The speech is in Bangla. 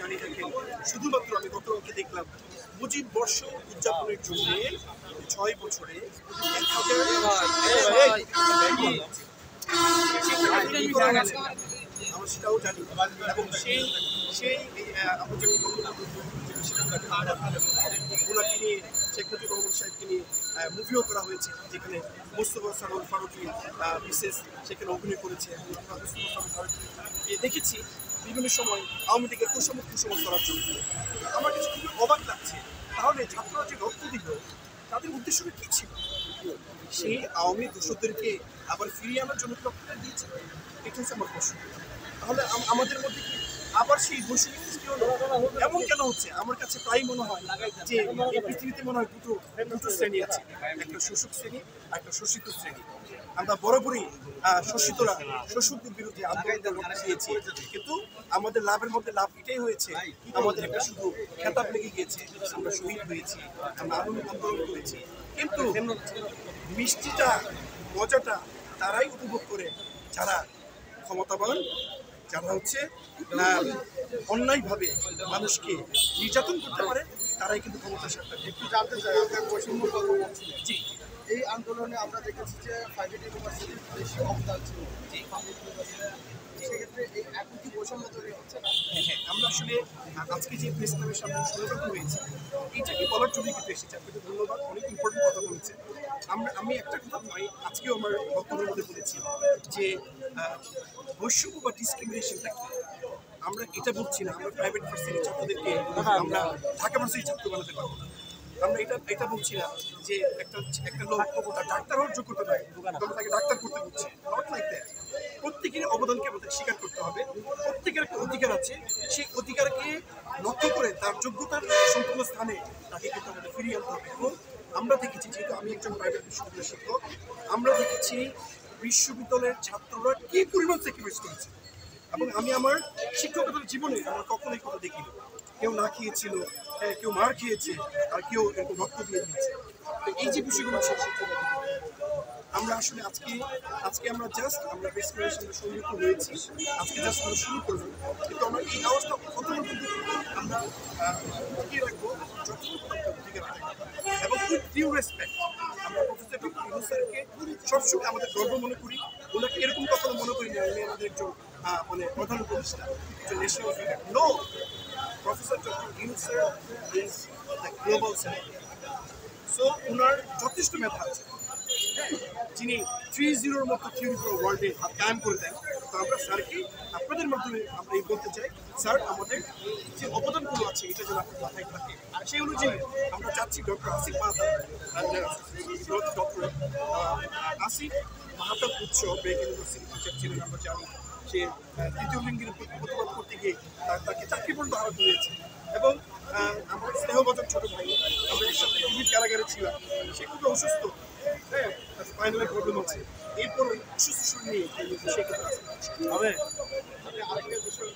জানি দেখেন শুধুমাত্র আমি গতকালকে দেখলাম মুজিব বর্ষ উদযাপনের জন্য 6 বছরে 1000 আমরা সেটাও জানি এবং সেই সেই আমরা যে ওনাকে নিয়ে শেখ মুজিবুর রহমান সাহেবকে নিয়ে মুভিও করা হয়েছে, যেখানে মোস্তফা সারোয়ার ফারুকী বিশেষ সেখানে অভিনয় করেছে। দেখেছি বিভিন্ন সময় আওয়ামী লীগের কুসমত করার জন্য। আমার কাছে খুবই অবাক লাগছে, তাহলে ছাত্ররা যে রক্ত দিল তাদের উদ্দেশ্যটা কী ছিল? সেই আওয়ামী দোষদেরকে আবার ফিরিয়ে আনার জন্য রক্তটা দিয়েছে, এটা হচ্ছে আমার প্রশ্ন। তাহলে আমাদের মধ্যে কি আবার সেই বৈষম্য সৃষ্টি হলো? এমন কেন হচ্ছে? আমার কাছে প্রায় মনে হয় যে এই পৃথিবীতে মনে হয় দুটো শ্রেণী আছে, একটা শোষক শ্রেণী আর একটা শোষিত শ্রেণী। আমরা বরাবরই শোষিতরা শোষকদের বিরুদ্ধে আন্দোলন দিয়েছি, কিন্তু আমাদের লাভের মধ্যে লাভ এটাই হয়েছে, আমাদের একটা শুধু খেতাব লেগে গিয়েছে, আমরা শহীদ হয়েছি, আমরা আন্দোলন করেছি। কিন্তু মিষ্টিটা মজাটা তারাই উপভোগ করে যারা ক্ষমতাবান, যারা হচ্ছে অন্যায়ভাবে মানুষকে নির্যাতন করতে পারে, তারাই কিন্তু ক্ষমতার সাথে। একটু জানতে চাই, আপনার বৈষম্য কথা বলছিলেন। জি, এই আন্দোলনে আমরা দেখেছি যে প্রাইভেট ইউনিভার্সিটির বেশি অবদান ছিল। জি, সেক্ষেত্রে এই এখন কি বৈষম্য তৈরি হচ্ছে না? হ্যাঁ, আমরা আসলে আজকে যে প্রেস ক্লাবের সামনে ষড়যন্ত্র হয়েছে, এইটাকে বলার জন্য কিন্তু এসেছি। আপনাকে ধন্যবাদ, অনেক ইম্পর্টেন্ট কথা বলেছেন। আমি একটা কথা নয়, আজকেও আমার বক্তব্যের মধ্যে বলেছি যে বৈষম্য বা ডিসক্রিমিনেশনটা কি। আমরা এটা বলছি না আমরা প্রাইভেট ভার্সিটির ছাত্রদেরকে আমরা ঢাকা ভার্সিটির ছাত্র বানাতে পারবো না। আমরা এটা বলছি না যে একটা লোক তার ডাক্তার হওয়ার যোগ্যতা নাই, তবে তাকে ডাক্তার করতে বলছি, নট লাইক দ্যাট। প্রত্যেকের অবদানকে আমাদের স্বীকার করতে হবে। প্রত্যেকের একটা অধিকার আছে, সেই অধিকারকে লক্ষ্য করে তার যোগ্যতার সম্পূর্ণ স্থানে তাকে কিন্তু আমাদের ফিরিয়ে আনতে হবে। এবং আমরা দেখেছি, যেহেতু আমি একজন প্রাইভেট বিশ্ববিদ্যালয়ের শিক্ষক, আমরা দেখেছি বিশ্ববিদ্যালয়ের ছাত্ররা কি পরিমাণ স্যাক্রিফাইস করেছে। এবং আমি আমার শিক্ষকতার জীবনে আমরা কখনোই কথা দেখিনি। কেউ না খেয়েছিল, কেউ মার খেয়েছে, আর কেউ এরকম রক্ত দিয়ে দিয়েছে। তো এই যে বিষয়গুলো ছিল, আমরা আসলে আজকে আমরা প্রেস ক্লাবের সামনে সম্মিলিত হয়েছি, আজকে জাস্ট আমরা শুরু করবো, কিন্তু আমরা এই আওয়াজটা কতক্ষণ কিন্তু আমরা টিকিয়ে রাখবো যতক্ষণ টিকে রাখবো। এবং উইথ ডিউ রেসপেক্ট আমরা প্রফেসর ডক্টর ইউনূস স্যারকে সবসময় আমাদের গর্ব মনে করি। ওনাকে এরকম কখনো মনে করি না উনি আমাদের একজন প্রধান উপদেষ্টা, একজন national figure. No, professor doctor Yunus sir is the global celebrity. So ওনার যথেষ্ট মেধা আছে, যিনি 3-0 মতো থিওরি পুরো ওয়ার্ল্ডে কায়েম করে দেন। তো আমরা স্যারকে আপনাদের মাধ্যমে আমরা এই বলতে চাই, স্যার আমাদের যে অবদানগুলো আছে এটা যেন আপনার মাথায় থাকে। আর সেই অনুযায়ী আমরা চাচ্ছি ডক্টর আসিফ মাহাতাব উৎসব ব্রেক ইউনিভার্সিটি টিচার ছিলেন, আমরা জানি সে তৃতীয় লিঙ্গের প্রতিবাদ করতে গিয়ে তাকে চাকরি পর্যন্ত হারাতে হয়েছে। এবং আমার স্নেহভাজন ছোট ভাই, আমরা এর সাথে কোভিড কারাগারে ছিলাম, সে খুবই অসুস্থ, হ্যাঁ, স্পাইনাল প্রবলেম আছে, এরপর অসুস্থ শরীর নিয়ে সে হবে। আরেকটা বিষয়